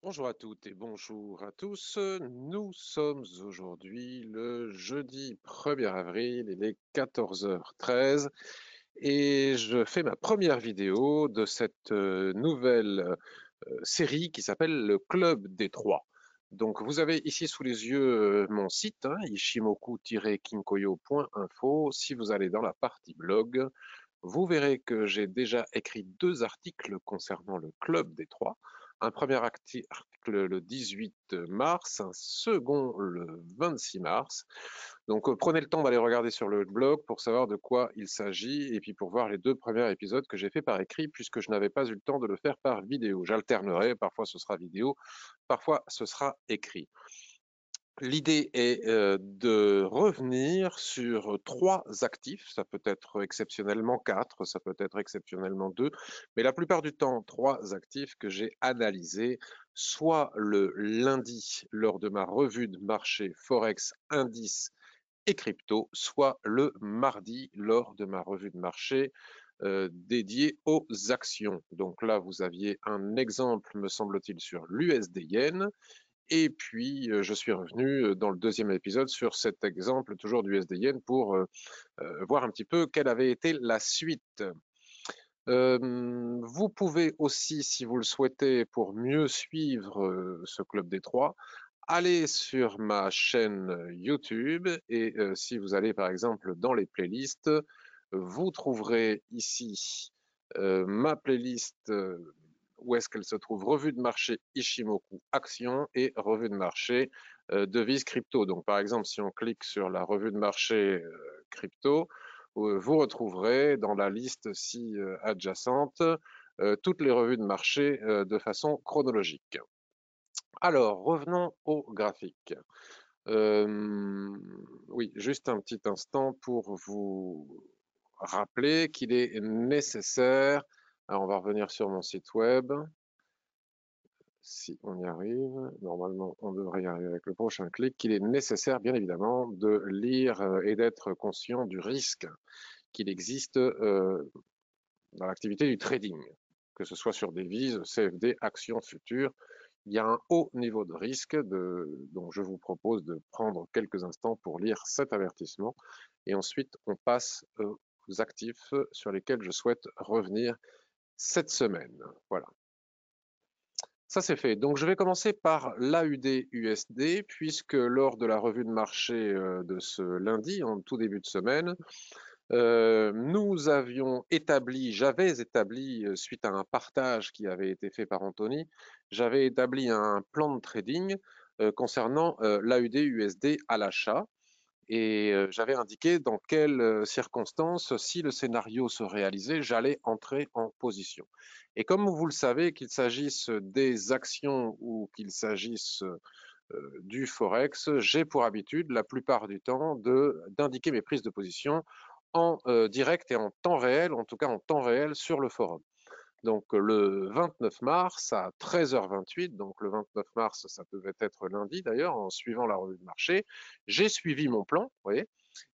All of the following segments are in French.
Bonjour à toutes et bonjour à tous. Nous sommes aujourd'hui le jeudi 1er avril, il est 14h13 et je fais ma première vidéo de cette nouvelle série qui s'appelle le Club des Trois. Donc vous avez ici sous les yeux mon site, hein, ishimoku-kinkoyo.info. Si vous allez dans la partie blog, vous verrez que j'ai déjà écrit deux articles concernant le Club des Trois. Un premier article le 18 mars, un second le 26 mars. Donc prenez le temps d'aller regarder sur le blog pour savoir de quoi il s'agit et puis pour voir les deux premiers épisodes que j'ai fait par écrit puisque je n'avais pas eu le temps de le faire par vidéo. J'alternerai, parfois ce sera vidéo, parfois ce sera écrit. L'idée est de revenir sur trois actifs, ça peut être exceptionnellement quatre, ça peut être exceptionnellement deux, mais la plupart du temps trois actifs que j'ai analysés, soit le lundi lors de ma revue de marché Forex, indice et crypto, soit le mardi lors de ma revue de marché dédiée aux actions. Donc là, vous aviez un exemple, me semble-t-il, sur l'USD Yen. Et puis, je suis revenu dans le deuxième épisode sur cet exemple, toujours du SD Yen, pour voir un petit peu quelle avait été la suite. Vous pouvez aussi, si vous le souhaitez, pour mieux suivre ce Club des Trois, aller sur ma chaîne YouTube et si vous allez par exemple dans les playlists, vous trouverez ici ma playlist où est-ce qu'elle se trouve revue de marché Ishimoku Action et revue de marché devise crypto. Donc par exemple, si on clique sur la revue de marché crypto, vous retrouverez dans la liste ci adjacente toutes les revues de marché de façon chronologique. Alors, revenons au graphique. Oui, juste un petit instant pour vous rappeler qu'il est nécessaire. Alors, on va revenir sur mon site web. Si on y arrive, normalement, on devrait y arriver avec le prochain clic, qu'il est nécessaire, bien évidemment, de lire et d'être conscient du risque qu'il existe dans l'activité du trading, que ce soit sur devises, CFD, actions futures. Il y a un haut niveau de risque, donc je vous propose de prendre quelques instants pour lire cet avertissement et ensuite on passe aux actifs sur lesquels je souhaite revenir cette semaine. Voilà. Ça c'est fait. Donc je vais commencer par l'AUD-USD puisque lors de la revue de marché de ce lundi, en tout début de semaine, nous avions établi, j'avais établi, suite à un partage qui avait été fait par Anthony, j'avais établi un plan de trading concernant l'AUD-USD à l'achat et j'avais indiqué dans quelles circonstances, si le scénario se réalisait, j'allais entrer en position. Et comme vous le savez, qu'il s'agisse des actions ou qu'il s'agisse du Forex, j'ai pour habitude la plupart du temps d'indiquer mes prises de position en direct et en temps réel, en tout cas en temps réel sur le forum. Donc le 29 mars à 13h28, donc le 29 mars, ça devait être lundi d'ailleurs, en suivant la revue de marché, j'ai suivi mon plan, vous voyez,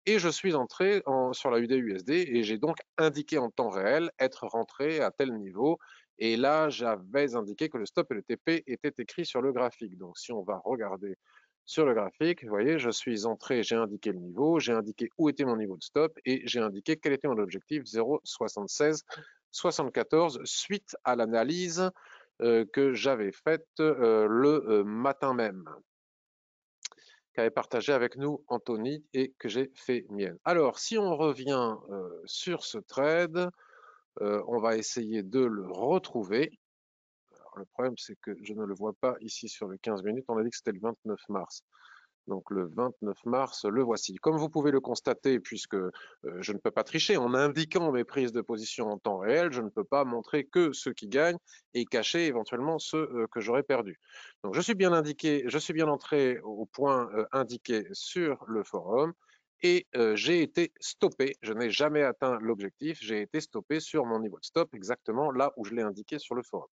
et je suis entré sur la UD-USD et j'ai donc indiqué en temps réel être rentré à tel niveau. Et là, j'avais indiqué que le stop et le TP étaient écrits sur le graphique. Donc si on va regarder sur le graphique, vous voyez, je suis entré, j'ai indiqué le niveau, j'ai indiqué où était mon niveau de stop et j'ai indiqué quel était mon objectif 0,7674 suite à l'analyse que j'avais faite le matin même, qu'avait partagé avec nous Anthony et que j'ai fait mienne. Alors, si on revient sur ce trade, on va essayer de le retrouver. Alors, le problème, c'est que je ne le vois pas ici sur le 15 minutes. On a dit que c'était le 29 mars. Donc le 29 mars, le voici. Comme vous pouvez le constater, puisque je ne peux pas tricher, en indiquant mes prises de position en temps réel, je ne peux pas montrer que ceux qui gagnent et cacher éventuellement ceux que j'aurais perdus. Donc je suis bien indiqué, je suis bien entré au point indiqué sur le forum et j'ai été stoppé. Je n'ai jamais atteint l'objectif. J'ai été stoppé sur mon niveau de stop, exactement là où je l'ai indiqué sur le forum.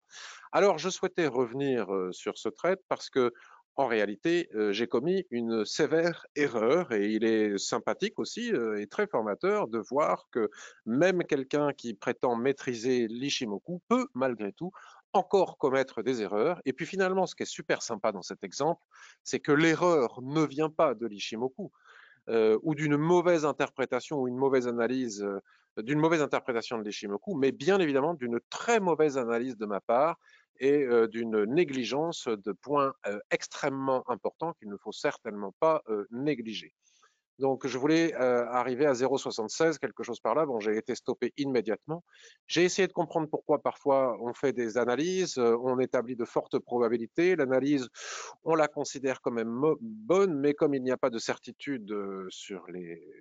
Alors, je souhaitais revenir sur ce trade parce que, en réalité, j'ai commis une sévère erreur et il est sympathique aussi et très formateur de voir que même quelqu'un qui prétend maîtriser l'Ishimoku peut malgré tout encore commettre des erreurs. Et puis finalement, ce qui est super sympa dans cet exemple, c'est que l'erreur ne vient pas de l'Ishimoku ou d'une mauvaise interprétation ou une mauvaise analyse, d'une mauvaise interprétation de l'Ishimoku, mais bien évidemment d'une très mauvaise analyse de ma part et d'une négligence de points extrêmement importants qu'il ne faut certainement pas négliger. Donc, je voulais arriver à 0,76, quelque chose par là. Bon, j'ai été stoppé immédiatement. J'ai essayé de comprendre pourquoi parfois on fait des analyses, on établit de fortes probabilités. L'analyse, on la considère quand même bonne, mais comme il n'y a pas de certitude sur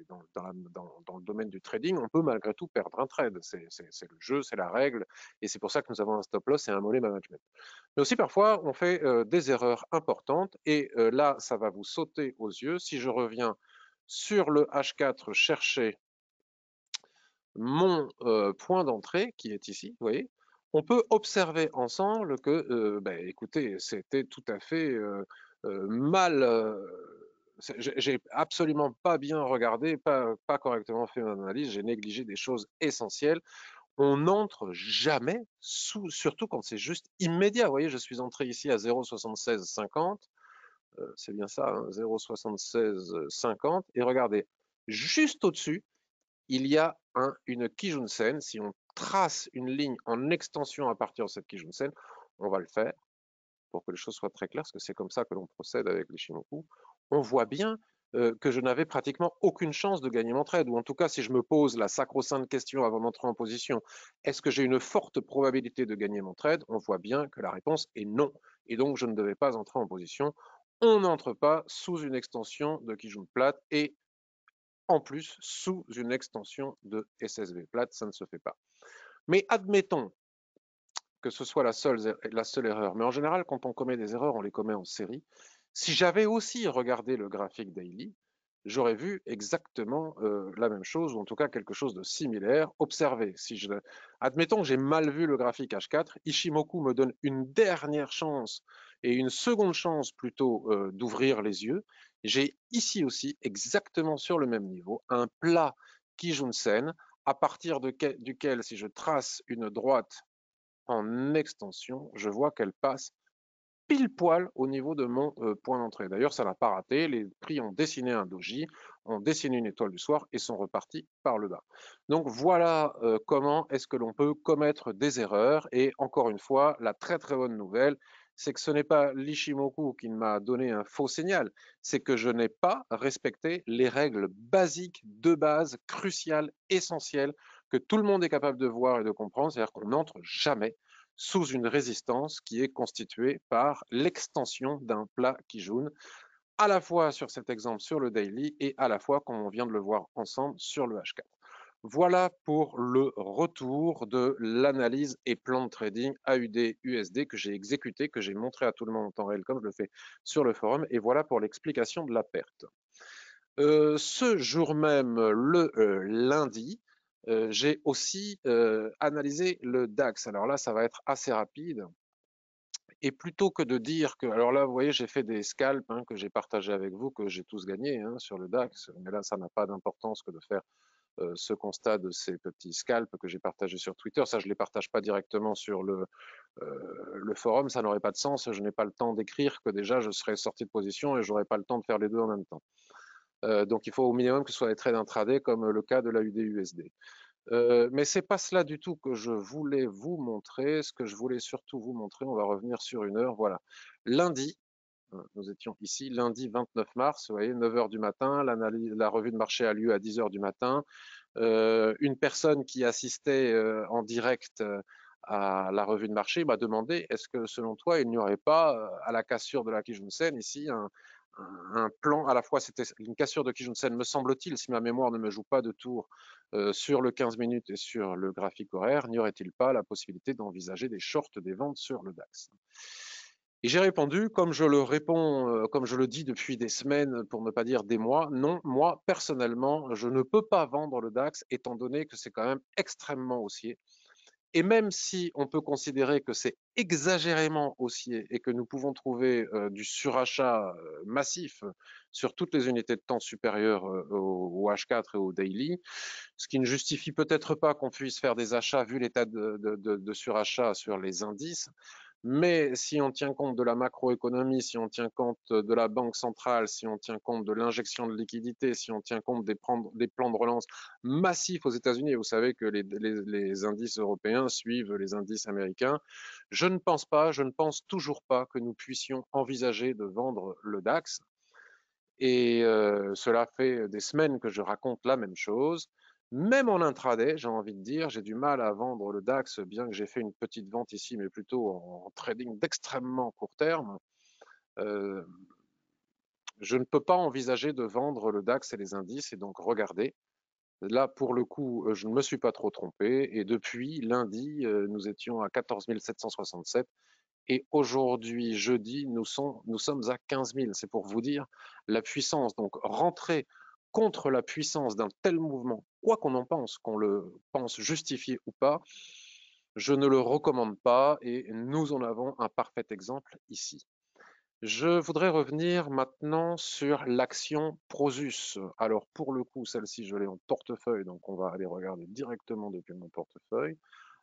dans le domaine du trading, on peut malgré tout perdre un trade. C'est le jeu, c'est la règle, et c'est pour ça que nous avons un stop loss et un money management. Mais aussi parfois, on fait des erreurs importantes, et là, ça va vous sauter aux yeux. Si je reviens sur le H4 chercher mon point d'entrée qui est ici, vous voyez, on peut observer ensemble que, écoutez, c'était tout à fait mal. J'ai absolument pas bien regardé, pas correctement fait mon analyse, j'ai négligé des choses essentielles. On n'entre jamais, surtout quand c'est juste immédiat. Vous voyez, je suis entré ici à 0,7650. C'est bien ça, hein, 0,7650. Et regardez, juste au-dessus, il y a une Kijun-sen. Si on trace une ligne en extension à partir de cette Kijun-sen, on va le faire pour que les choses soient très claires, parce que c'est comme ça que l'on procède avec les Shimoku. On voit bien que je n'avais pratiquement aucune chance de gagner mon trade, ou en tout cas, si je me pose la sacro-sainte question avant d'entrer en position, est-ce que j'ai une forte probabilité de gagner mon trade? On voit bien que la réponse est non, et donc je ne devais pas entrer en position. On n'entre pas sous une extension de Kijun plate et en plus sous une extension de SSV plate, ça ne se fait pas. Mais admettons que ce soit la seule erreur, mais en général, quand on commet des erreurs, on les commet en série. Si j'avais aussi regardé le graphique daily, j'aurais vu exactement la même chose, ou en tout cas quelque chose de similaire. Observez, admettons que j'ai mal vu le graphique H4, Ishimoku me donne une dernière chance et une seconde chance plutôt d'ouvrir les yeux. J'ai ici aussi, exactement sur le même niveau, un plat Kijun-sen, à partir duquel, si je trace une droite en extension, je vois qu'elle passe pile poil au niveau de mon point d'entrée. D'ailleurs, ça n'a pas raté. Les prix ont dessiné un doji, ont dessiné une étoile du soir et sont repartis par le bas. Donc voilà comment est-ce que l'on peut commettre des erreurs. Et encore une fois, la très très bonne nouvelle, c'est que ce n'est pas l'Ishimoku qui m'a donné un faux signal, c'est que je n'ai pas respecté les règles basiques de base, cruciales, essentielles, que tout le monde est capable de voir et de comprendre, c'est-à-dire qu'on n'entre jamais sous une résistance qui est constituée par l'extension d'un plat Kijun, à la fois sur cet exemple sur le daily et à la fois, comme on vient de le voir ensemble, sur le H4. Voilà pour le retour de l'analyse et plan de trading AUD-USD que j'ai exécuté, que j'ai montré à tout le monde en temps réel comme je le fais sur le forum. Et voilà pour l'explication de la perte. Ce jour même, le lundi, j'ai aussi analysé le DAX. Alors là, ça va être assez rapide. Et plutôt que de dire que, alors là, vous voyez, j'ai fait des scalps hein, que j'ai partagés avec vous, que j'ai tous gagnés hein, sur le DAX, mais là, ça n'a pas d'importance que de faire ce constat de ces petits scalps que j'ai partagés sur Twitter. Ça, je ne les partage pas directement sur le forum, ça n'aurait pas de sens. Je n'ai pas le temps d'écrire que déjà je serais sorti de position et je n'aurais pas le temps de faire les deux en même temps. Donc il faut au minimum que ce soit des trades intraday comme le cas de la UD-USD. Mais c'est pas cela du tout que je voulais vous montrer. Ce que je voulais surtout vous montrer, on va revenir sur une heure. Voilà. Lundi, nous étions ici, lundi 29 mars, vous voyez, 9 heures du matin, la revue de marché a lieu à 10 heures du matin. Une personne qui assistait en direct à la revue de marché m'a demandé est-ce que selon toi, il n'y aurait pas, à la cassure de la Kijun-sen, ici, un plan, à la fois c'était une cassure de Kijun-sen, me semble-t-il, si ma mémoire ne me joue pas de tour sur le 15 minutes et sur le graphique horaire, n'y aurait-il pas la possibilité d'envisager des shorts, des ventes sur le DAX? Et j'ai répondu, comme je le réponds, comme je le dis depuis des semaines, pour ne pas dire des mois, non, moi, personnellement, je ne peux pas vendre le DAX, étant donné que c'est quand même extrêmement haussier Et même si on peut considérer que c'est exagérément haussier et que nous pouvons trouver du surachat massif sur toutes les unités de temps supérieures au H4 et au daily, ce qui ne justifie peut-être pas qu'on puisse faire des achats vu l'état de surachat sur les indices. Mais si on tient compte de la macroéconomie, si on tient compte de la banque centrale, si on tient compte de l'injection de liquidités, si on tient compte des plans de relance massifs aux États-Unis, vous savez que les indices européens suivent les indices américains, je ne pense toujours pas que nous puissions envisager de vendre le DAX. Et cela fait des semaines que je raconte la même chose. Même en intraday, j'ai envie de dire, j'ai du mal à vendre le DAX, bien que j'ai fait une petite vente ici, mais plutôt en trading d'extrêmement court terme. Euh, je ne peux pas envisager de vendre le DAX et les indices, et donc regardez. Là, pour le coup, je ne me suis pas trop trompé, et depuis lundi, nous étions à 14 767, et aujourd'hui, jeudi, nous sommes à 15 000. C'est pour vous dire la puissance. Donc, rentrer contre la puissance d'un tel mouvement, quoi qu'on en pense, qu'on le pense justifié ou pas, je ne le recommande pas et nous en avons un parfait exemple ici. Je voudrais revenir maintenant sur l'action Prosus. Alors, pour le coup, celle-ci, je l'ai en portefeuille, donc on va aller regarder directement depuis mon portefeuille.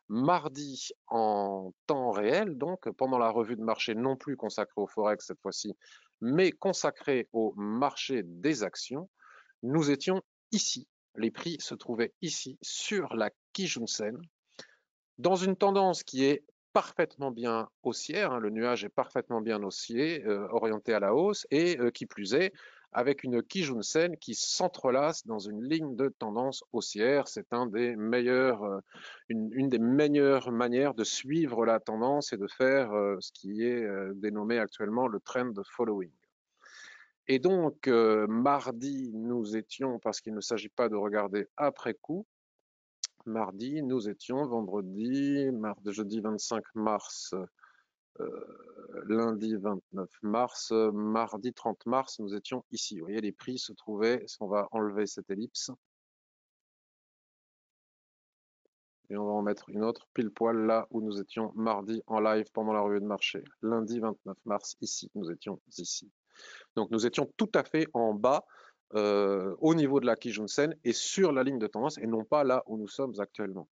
Mardi en temps réel, donc pendant la revue de marché non plus consacrée au Forex cette fois-ci, mais consacrée au marché des actions, nous étions ici. Les prix se trouvaient ici sur la Kijun-sen, dans une tendance qui est parfaitement bien haussière, hein, le nuage est parfaitement bien haussier, orienté à la hausse, et qui plus est, avec une Kijun-sen qui s'entrelace dans une ligne de tendance haussière. C'est une des meilleures manières de suivre la tendance et de faire ce qui est dénommé actuellement le trend following. Et donc, mardi, nous étions, parce qu'il ne s'agit pas de regarder après coup, mardi, nous étions jeudi 25 mars, lundi 29 mars, mardi 30 mars, nous étions ici. Vous voyez, les prix se trouvaient, on va enlever cette ellipse, et on va en mettre une autre pile poil là où nous étions mardi en live pendant la revue de marché. Lundi 29 mars, ici, nous étions ici. Donc nous étions tout à fait en bas au niveau de la Kijun-sen et sur la ligne de tendance et non pas là où nous sommes actuellement.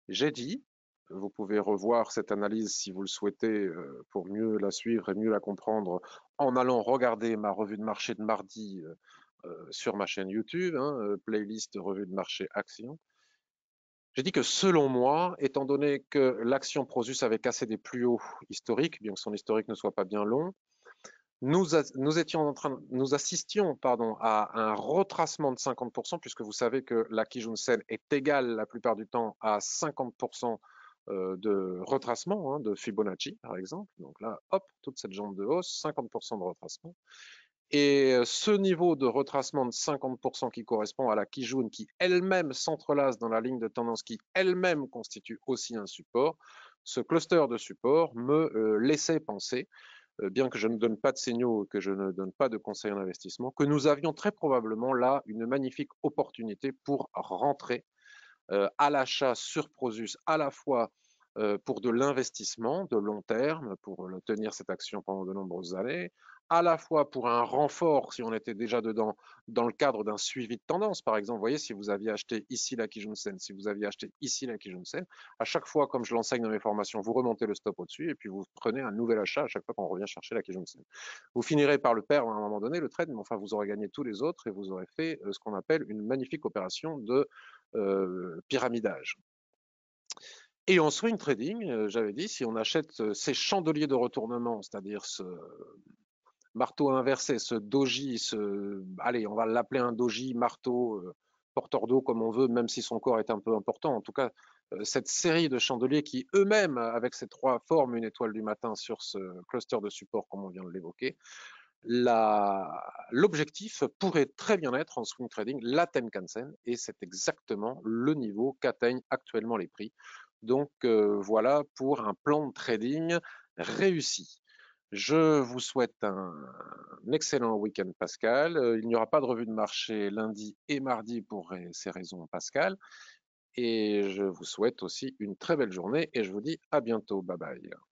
J'ai dit, vous pouvez revoir cette analyse si vous le souhaitez pour mieux la suivre et mieux la comprendre en allant regarder ma revue de marché de mardi sur ma chaîne YouTube, hein, playlist revue de marché action. J'ai dit que selon moi, étant donné que l'action Prosus avait cassé des plus hauts historiques, bien que son historique ne soit pas bien long, nous assistions pardon, à un retracement de 50%, puisque vous savez que la Kijun-sen est égale la plupart du temps à 50% de retracement, hein, de Fibonacci par exemple. Donc là, hop, toute cette jambe de hausse, 50% de retracement. Et ce niveau de retracement de 50% qui correspond à la Kijun, qui elle-même s'entrelace dans la ligne de tendance, qui elle-même constitue aussi un support, ce cluster de support me laissait penser, bien que je ne donne pas de signaux, que je ne donne pas de conseils en investissement, que nous avions très probablement là une magnifique opportunité pour rentrer à l'achat sur Prosus, à la fois pour de l'investissement de long terme, pour tenir cette action pendant de nombreuses années, à la fois pour un renfort si on était déjà dedans dans le cadre d'un suivi de tendance. Par exemple, vous voyez, si vous aviez acheté ici la Kijun-sen, si vous aviez acheté ici la Kijun-sen, à chaque fois, comme je l'enseigne dans mes formations, vous remontez le stop au-dessus et puis vous prenez un nouvel achat à chaque fois qu'on revient chercher la Kijun-sen. Vous finirez par le perdre à un moment donné, le trade, mais enfin, vous aurez gagné tous les autres et vous aurez fait ce qu'on appelle une magnifique opération de pyramidage. Et en swing trading, j'avais dit, si on achète ces chandeliers de retournement, c'est-à-dire ce marteau inversé, ce doji, allez, on va l'appeler un doji, marteau, porteur d'eau comme on veut, même si son corps est un peu important. En tout cas, cette série de chandeliers qui eux-mêmes, avec ces trois, forment une étoile du matin sur ce cluster de support, comme on vient de l'évoquer. L'objectif pourrait très bien être en swing trading la Tenkan-sen et c'est exactement le niveau qu'atteignent actuellement les prix. Donc voilà pour un plan de trading réussi. Je vous souhaite un excellent week-end Pascal. Il n'y aura pas de revue de marché lundi et mardi pour ces raisons Pascal. et je vous souhaite aussi une très belle journée et je vous dis à bientôt. Bye bye.